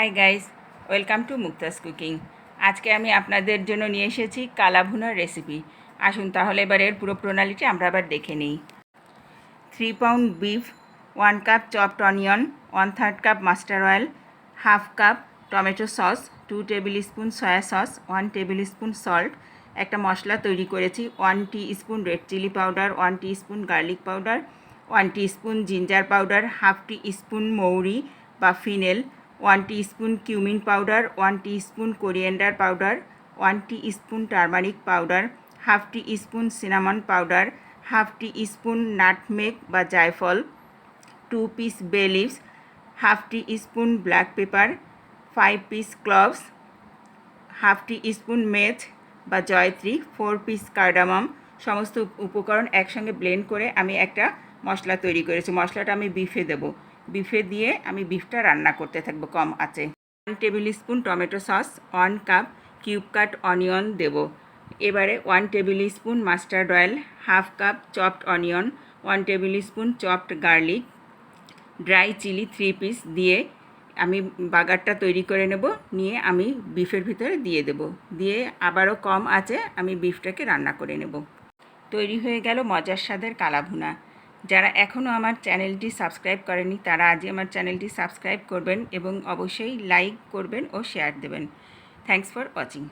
Hi guys, welcome to Mukta's cooking. আজকে আমি আপনাদের জন্য নিয়ে এসেছি কালা ভুনার রেসিপি। আসুন তাহলে এবার এর পুরো প্রণালীটি আমরা আবার দেখে নিই। 3 pound beef, 1 cup chopped onion, 1/3 cup mustard oil, half cup tomato sauce, 2 tablespoon soya sauce, 1 tablespoon salt. একটা মশলা তৈরি করেছি, 1 teaspoon red chilli powder, 1 teaspoon garlic powder, 1 teaspoon ginger powder, half teaspoon মৌরি বা fennel, 1 teaspoon cumin powder, 1 teaspoon coriander powder, 1 teaspoon turmeric powder, half teaspoon cinnamon powder, half teaspoon nutmeg বা জায়ফল, 2 piece bay leaves, half teaspoon black pepper, 5 piece cloves, half teaspoon mace বা জয়ত্রী, 4 piece cardamom. সমস্ত উপকরণ একসঙ্গে blend করে আমি একটা মশলা তৈরি করেছি। মশলাটা আমি বিফে দেব। বিফে দিয়ে আমি বিফটা রান্না করতে থাকবো কম আঁচে। 1 tablespoon tomato sauce, 1 cup cube cut onion দেব। এবারে 1 tablespoon mustard oil, half cup chopped onion, 1 tablespoon chopped garlic, dry chilli 3 piece দিয়ে আমি বাগারটা তৈরি করে নেব। নিয়ে আমি বিফের ভিতরে দিয়ে দেব। দিয়ে আবারও কম আঁচে আমি বিফটাকে রান্না করে নেব। তৈরি হয়ে গেল মজার স্বাদের কালা ভুনা। যারা এখনও আমার চ্যানেলটি সাবস্ক্রাইব করেনি তারা আজই আমার চ্যানেলটি সাবস্ক্রাইব করবেন এবং অবশ্যই লাইক করবেন ও শেয়ার দেবেন। Thanks for watching.